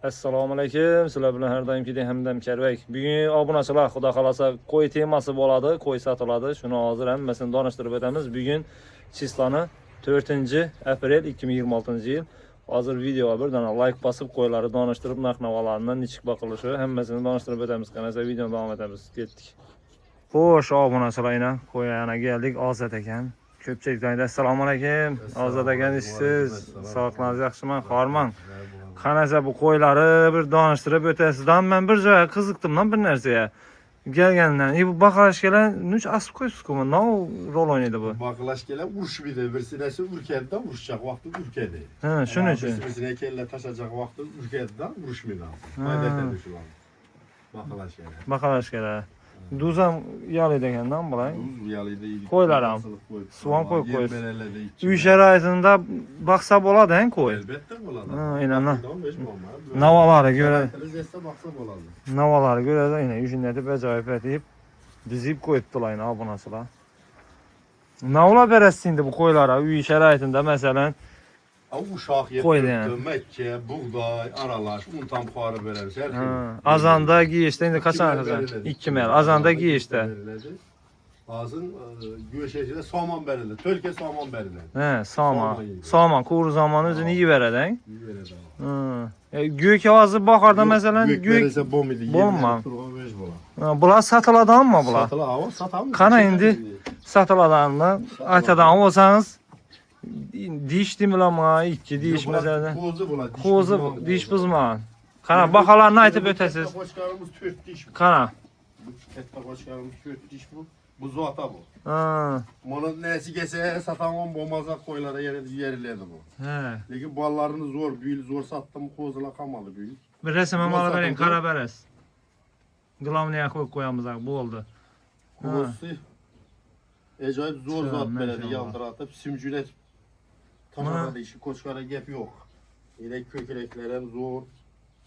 Assalomu alaykum. Sizlar bilan har doimgidek Hamdam Karbek. Bugun obunachilar, xudo xolasa qo'y temasi bo'ladi, qo'y sotiladi. Shuni hozir hammasini donishtirib o'tamiz. Bugun chislani 4-aprel 2026-yil. Hozir videoga bir dona like bosib, qo'ylarni donishtirib, narx-navolarni nechik boqilishi hammasini donishtirib o'tamiz. Qanasa videoni davom etamiz. Ketdik. Xo'sh, obunachilar, qo'y yana keldik. Ozod ekan. Ko'pchilikdan assalomu alaykum. Ozod ekan siz. Sog'liqlaringiz yaxshimi? Xorman. Qanasa bu qo'ylari bir donishtirib o'tasizdan men bir joyga qiziqdim bir narsaga. Gelgandan, bu baqalashkalar nuch asib qo'ysizku, nima rol o'ynaydi bu? Baqalashkalar urishmaydi, birsinasi urkadida urishacak vaqti urkadi. Ha, shuning uchun. Birisine kella tashajak vaqti urkadida urishmaydi. Foydasi shular. Baqalashkalar. Baqalashkalar. Duzam yalaydi ekandan bular. Duz yalaydi. Qo'ylar ham. Suvan qo'yib. Uy sharoitida baqsa bo'ladi-ku qo'y. Albatta bo'ladi. Ha, aynan. Navalari ko'ra. Navalari ko'ra, aynan yushinlatib ajoyib etib dizib qo'yibdilar obunachilar. Navla berasiz endi bu qo'ylarga uy sharoitida masalan Uşaq yetdi, Məkkə, buğday, aralaş, un tam xarı veririz. Azanda giyişdə indi kaçan azan? 2 mil. Azanda giyişdə. Azın güveşəcədə saman verilir. Türkiyə saman verilir. Hə, saman. Saman kuru zamanı özünü iyi verədən. İyi verədən. Gök avazı baxarda məsələn gök verəsə bom idi. Bomma. Bunlar satıladan mı bunlar? Satıla, satamı. Kana indi satıladan mı? Aytadan olsanız diş demilama, iki diş mesela. Kozu diş buzman. Kana bakalarını aytıp ötesiz. Qoşqarımız 4 diş bu. Kana. Bu katta qoşqarımız 4 diş bu. Bu zuata bu. Ha. Bunun nəsi gəlsə satamam bombaza qoylara yerilədi bu. He. Lakin ballarını zor büyül, zor sattım, kozula kalmadı büyül. Bir resim amalı verin, kara beres. Glavnaya koyamızak, bu oldu. Kozusu acayip zor Sen, zat beledi, maşallah. yandıratıp, simcület taşarada işi, koçkara gep yok. Yine kökreklerem zor.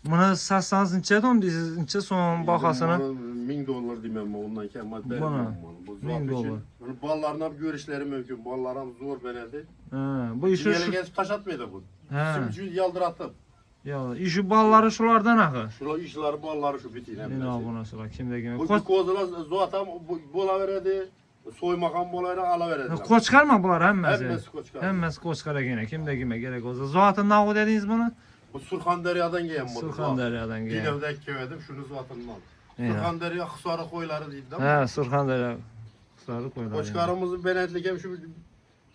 Bunu satsanız neçə don deyirsiz, neçə son baxasını? $1000 demem ondan kemal Bana, vermem. Bu zat $1000. için. Ballarına görüşleri mümkün, ballarım zor beledi. Bu işi Yine gezip taş atmaydı bu. He. Simcül yaldıratıp. Ya, işi balları şulardan axı. Şula işleri balları şu bitiyle. Yine abuna sıra, kimdə kimi. Bu kozula zuatam bola veredi. Soymakan bolayla ala veredi. Koçkar mı bunlar həmməsi? Hemmesi koçkar. Həmməsi koçkara yine, kimdə kimi gerek olsa. Zatın nağı dediniz bunu? Bu Surxandaryadan gelen bunu. Surxandaryadan gelen. Dinevdeki köyədim, şunu zatından. Eyvah. Surxandarya xısarı qoyları deyildi ama. Hə, Surxandarya qısarı qoylar. Koçkarımızın benetlikem şu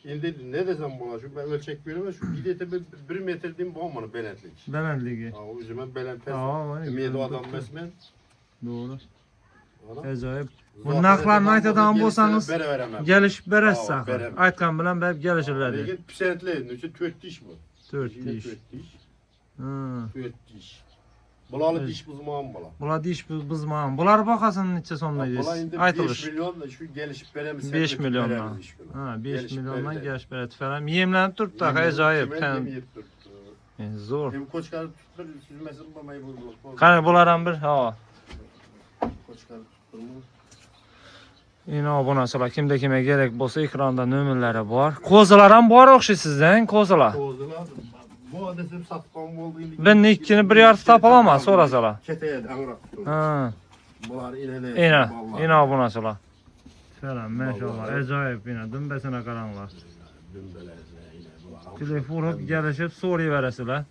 indi ne desem buna şu ben ölçek veremem şu gidete 1 metre diyeyim bu amına benetlik. Benenligi. Ha o yüzden belen pes. Aa, Ümidi adam mesmen. Doğru. Ana. Acayip. Bu naqlarını aytadan bolsanız Bere veremem. geliş berəs Aa, saxı. berem. Aytqan bilan bəb gəlişirlərdi. Lekin pisentli, nüçü 4 diş bu. 4 Yine diş. 4 diş. Hı. 4 diş. Bulalı Evet. diş buzmağım bula. Bunlar diş bızmağın. Bunlar baxasın neçə sonuna Bula deyirsiz? indi 5 Aytılış. milyon da şu gelişip veremiz. 5 milyondan. Ha, 5 milyondan gəliş berə tüfərəm. Yemlənib durub da acayip. Zor. Hem koçkar tuttur, süzmesin bamayı bu. Qani bunlardan bir ha. Koçkar tutturmu. Yine obunaçılar kimdə kimə gerek bolsa ekranda nömrələri var. Kozalar ham var oxşaysizdən, kozalar. Kozula bu adresim satqan oldu indi. Ben ikkini bir yartı tapalamaz sorasalar. Keteye angrak. Ha. Bunlar inene. Yine obunaçılar. Selam maşallah. Acayip yine dümbəsinə qaranlar. Telefon vurup gəlişib soruyu verəsilər.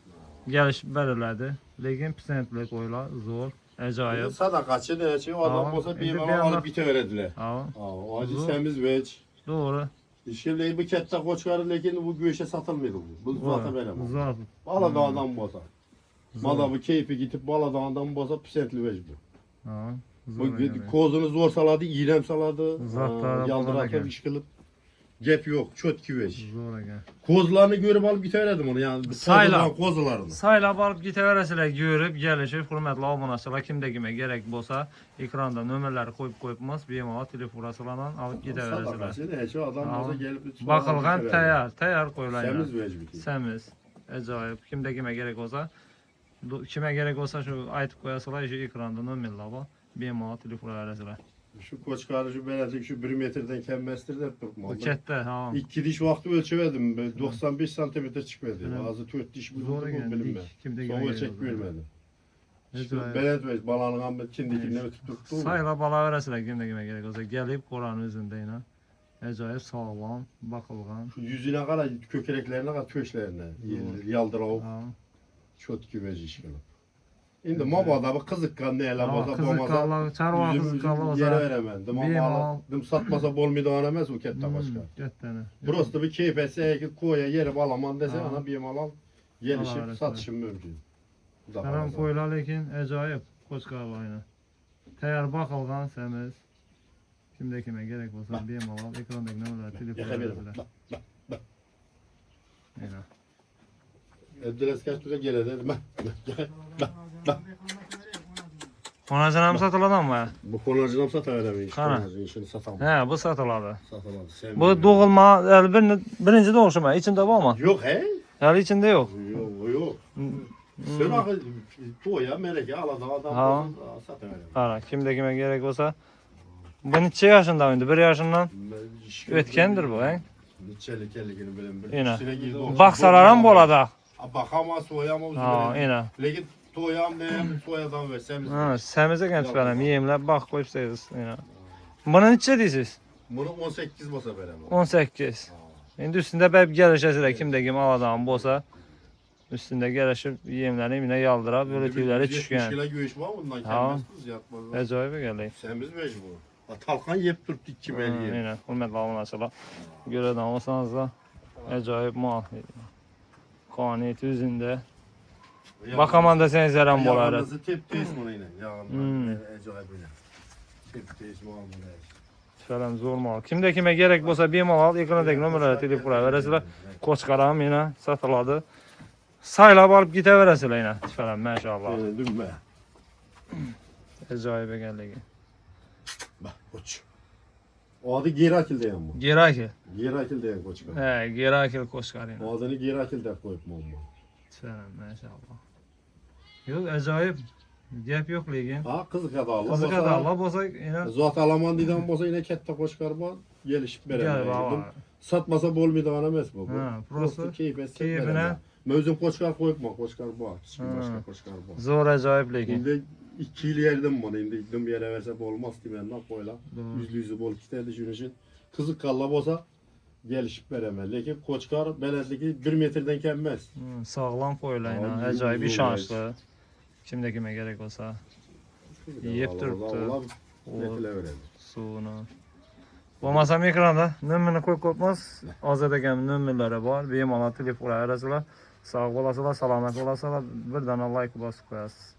Gəlişib verirlərdi. Lakin pisentli qoylar zor. Acayip. Sadakaçı ne şey o adam Aa, olsa bir indi yemeğe bir alıp anda- bite verediler. Ha. O acı Zor. semiz veç. Doğru. İşkevleyi bu kette koçkarı lekin bu güveşe satılmıyordu bu. Bu zata veremem. Zat. Bala dağından boza. Mala bu keyfi gidip bala dağından boza pisentli veç bu. Ha. Bu Zor yani. kozunu zor saladı, iğrem saladı. Zatlara Yaldıratıp buladı işkılıp. Gep yok, çöt veç. Zor ekan. Kozlarını görüp alıp bite veredim onu yani. Sayla. Kozularını. Saylab olib ketaverasizlar, görüb, gəlishib, hurmatli obunachilar, kimdə kimə gerek bo'lsa, ekranda nömrələri qo'yib bemalol telefonlardan olib ketaverasizlar. Sadakaçı ne şey adam Aa. boza gelip. Baqilgan tayyor qo'ylar. Semiz veç bitiyor. Semiz. Ajoyib. Kimdə kimə gerek bo'lsa, kimə gerek bo'lsa shu aytib qo'yasizlar, shu ekranda nömrələr bor. Bemalol telefonlarasizlar. Şu koçkarı şu benetik şu 1 metreden kemmestir de Bu tutmadı. katta, ha. 2 diş vakti ölçemedim. 95 santimetre çıkmadı. Evet. Ağzı 4 diş bu Zor bu ekan. bilinme. Kimdə Son kimə ölçek gerek bo'lsa. görmedim. Acayip. Belet balanın amma kindikini ötüp tuttu. Sayla bala verəsilər kimdə kimə gerek olsa. Gəlib Qoranın özündə ilə. Acayip sağlam, bakılgan. Şu yüzüne kadar, kökeleklerine kadar, köşlerine yaldırılıp Ha. çöt güveci işkilip. Şimdi mabada bu kızıkkan neyle Ha, baza kızıkkallar, çarva kızıkkallar olsa. yere veremendim bir ama mal- dım satmasa bolmaydı aramaz o kette başka. Götdəni. Burası bir keyfetse ki koya yere balaman dese Ha. ana bir mal al Allah gelişip öğretsin. satışım mümkün. Bu da Karam fazla. koylar lekin acayip qoçqarlayına. Təyər bakılgan səmiz. Kimdə kimə gerek olsa bir mal al. Ekrandakı nömrələr, telefonlar Yakabilirim. verirlər. Aynen. Abdülaziz kaç lira gelir dedim. Konacınam satıladan mı? Bu konacına satıveremeyiz. Kana. Konacının işini satamam. He, bu satıladı. Satamam. Bu doğulma, yani birinci doğuşma, içinde bu ama. Yok he? Yani içinde yok. Yok yok. Sen akı toya meleke aladı adam Ha. satıveremem. Ara, kimde kime gerek olsa. Bu neçə yaşında mıydı? 1 yaşından ötkendir bu, he? Niçeli kelligini bilen bir. Yine. İçine girdi. Baksalarım bu olada. Bakama soyama uzun. Ha, yine. Lekin toyam ne soyadan versemiz. Ha, səmizə gəl tüpələm, yiyimlər, bax qoyub sayırız. Yine. Buna neçə deyirsiniz? Bunu 18 basa veremem. 18. İndi üstündə bəlkə gəlişəsilə kimdə kim aladağım olsa. Üstündə gəlişib yiyimləri yine yaldıra, böyle tüyləri 170 düşkən. kilo göğüş var bundan Ha. kendimiz yatmaz. Əcayibə gələk. Semiz mecbur. Talkan yep turup dik kim eləyir. Yine, hürmetli avunlaşılar. Görədən olsanız da əcayib mal. Qaniyeti üzündə. Bakaman da sən zərəm bolar. Yağınızı tep tez bunu yine. Hmm. Yağınızı acayip yine. Tep tez mal bunu. Falan zor mal. Kimdə kimə gerek olsa bir mal al, ekrandakı nömrələrə telefona verəsilər. Qoçqaram yenə satıladı. Saylab alıp gitə verəsilər yenə. Falan maşallah. Dümme. Əcayibə gəldik. Bak koç. O adı geri akil diyen bu. Gerakil. Geri akil diyen koç. He, gerakil qoçqar yenə. O adını geri akil de koyup mu olma. Falan maşallah. Yox, əcayib. Gəp yox lekin. Ha kızı kadar. Qızı qadarla bolsa yenə Zuhat Alaman diden bolsa yine kette koçkar var. Gelişip gəl beraber. baba. Satmasa bolmaydı anamaz bu. Ha, prosto keyfine. keyfine. Mözüm koçkar koyup mu? Koçkar bu. Hiç Ha. başka koçkar bu. Zor əcayib lekin. Şimdi 2 yıl yerdim bunu. Şimdi gittim bir yere verse olmaz ki benden koyla. Doğru. Yüzlü bol kitler düşünüşün. Kızı kalla olsa gelişip veremez. Lakin koçkar beledeki 1 metreden gelmez. Sağlam qoyla Abi, yenə. Əcayib zor şanslı. Kimdə kimə gerek olsa. Yiyip duruptu. Allah O metile verelim. suyunu. Olmasam ekranda nömrəni qoyub qoymaz. Azadəgəm nömrələri var. Benim ala telefon arasılar. Sağ olasılar, salamat olasılar. Bir dənə like basıb qoyasınız.